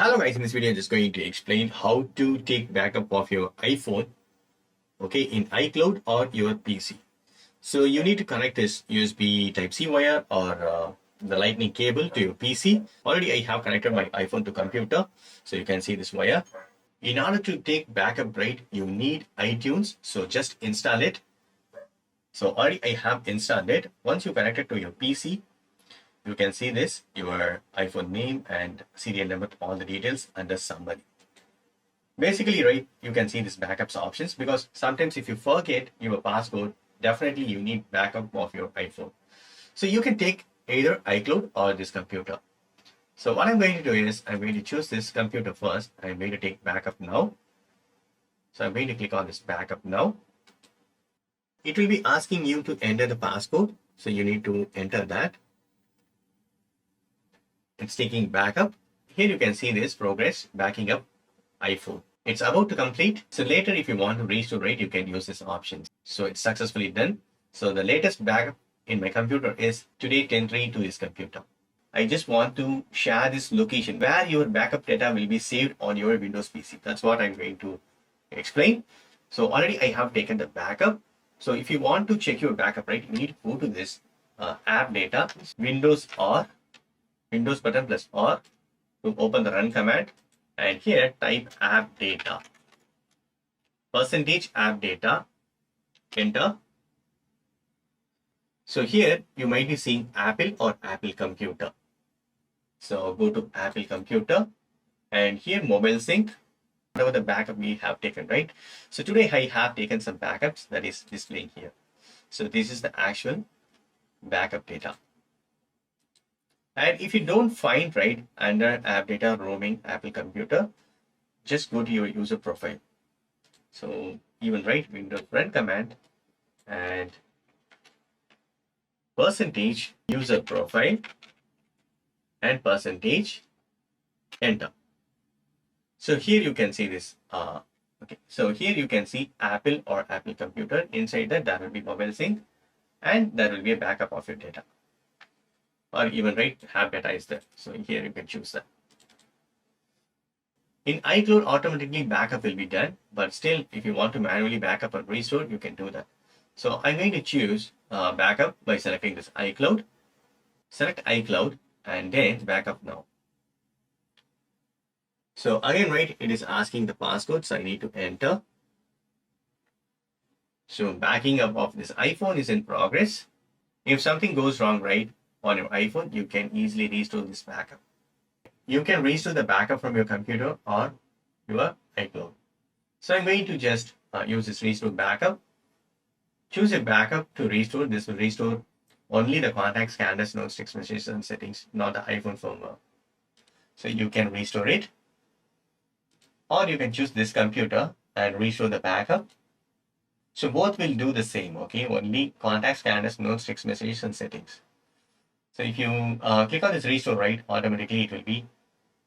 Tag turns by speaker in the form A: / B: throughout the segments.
A: Hello guys, in this video I'm just going to explain how to take backup of your iPhone, okay, in iCloud or your PC. So you need to connect this USB Type-C wire or the lightning cable to your PC. Already I have connected my iPhone to computer, so you can see this wire. In order to take backup, right, you need iTunes, so just install it. So already I have installed it. Once you connect it to your PC, you can see this, your iPhone name and serial number, all the details under summary. Basically, right, you can see this backups options because sometimes if you forget your passcode, definitely you need backup of your iPhone. So you can take either iCloud or this computer. So what I'm going to do is I'm going to choose this computer first. I'm going to take backup now. So I'm going to click on this backup now. It will be asking you to enter the passcode. So you need to enter that. It's taking backup. Here you can see this progress backing up iPhone. It's about to complete. So later, if you want to restore it, you can use this option. So it's successfully done. So the latest backup in my computer is today 10:03 to this computer. I just want to share this location where your backup data will be saved on your Windows PC. That's what I'm going to explain. So already I have taken the backup. So if you want to check your backup, right, you need to go to this app data, Windows or Windows button plus or to open the run command. And here type app data, percentage app data, enter. So here you might be seeing Apple or Apple computer. So go to Apple computer and here mobile sync, whatever the backup we have taken, right? So today I have taken some backups that is displaying here. So this is the actual backup data. And if you don't find right under app data roaming Apple computer, just go to your user profile. So even write Windows run command and percentage user profile and percentage enter. So here you can see this. Okay, so here you can see Apple or Apple computer. Inside that, there will be mobile sync and there will be a backup of your data. Or even right, app data is there. So here you can choose that. In iCloud, automatically backup will be done, but still, if you want to manually backup or restore, you can do that. So I'm going to choose backup by selecting this iCloud. Select iCloud and then backup now. So again, right, it is asking the passcode, so I need to enter. So backing up of this iPhone is in progress. If something goes wrong, right, on your iPhone, you can easily restore this backup. You can restore the backup from your computer or your iCloud. So I'm going to just use this restore backup. Choose a backup to restore. This will restore only the contacts, calendars, notes, text messages, and settings, not the iPhone firmware. So you can restore it. Or you can choose this computer and restore the backup. So both will do the same, okay? Only contacts, calendars, notes, text messages, and settings. So if you click on this restore, right, automatically it will be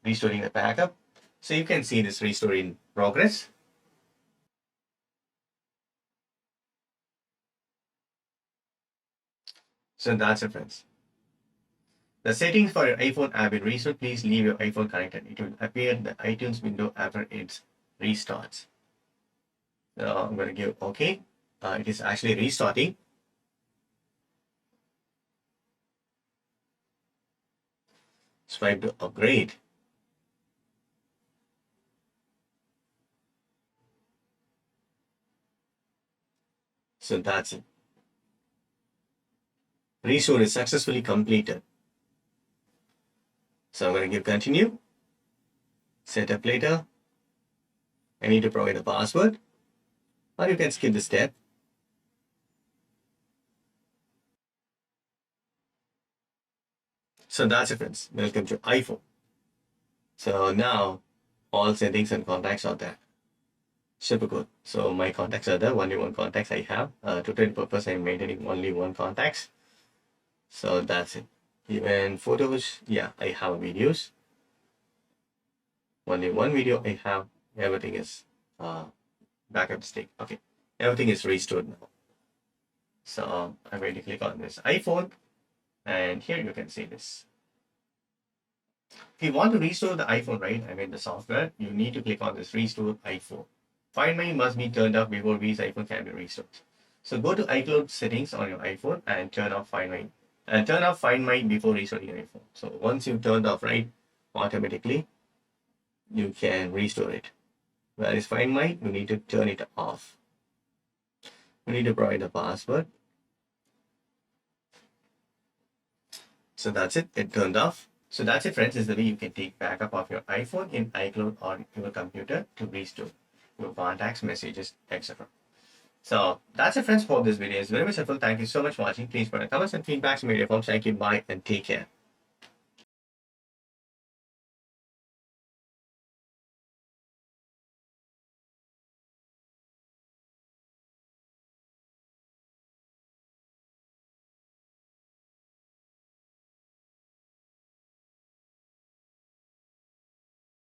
A: restoring the backup. So you can see this restore in progress. So that's it, friends. The settings for your iPhone have been restored. Please leave your iPhone connected. It will appear in the iTunes window after it restarts. I'm going to give OK. It is actually restarting. Swipe to upgrade. So that's it. Restore is successfully completed. So I'm going to give continue. Set up later. I need to provide a password. Or you can skip this step. So that's it, friends. Welcome to iPhone. So now all settings and contacts are there. Super good. So my contacts are there. Only one contacts I have. To train purpose, I'm maintaining only one contacts. So that's it. Even photos, yeah, I have videos. Only one video I have. Everything is backup stick. Okay, everything is restored now. So I'm going to click on this iPhone, and here you can see this. If you want to restore the iPhone, right, I mean the software, you need to click on this restore iPhone. Find My must be turned off before this iPhone can be restored. So go to iCloud settings on your iPhone and turn off Find My. And turn off Find My before restoring your iPhone. So once you've turned off, right, automatically you can restore it. Where is Find My? You need to turn it off. You need to provide the password. So that's it. It turned off. So that's it, friends. This is the way you can take backup of your iPhone in iCloud or your computer to restore your contacts, messages, etc. So that's it, friends. Hope this video is very much helpful. Thank you so much for watching. Please put in comments and feedbacks in media forms. Thank you. Bye and take care.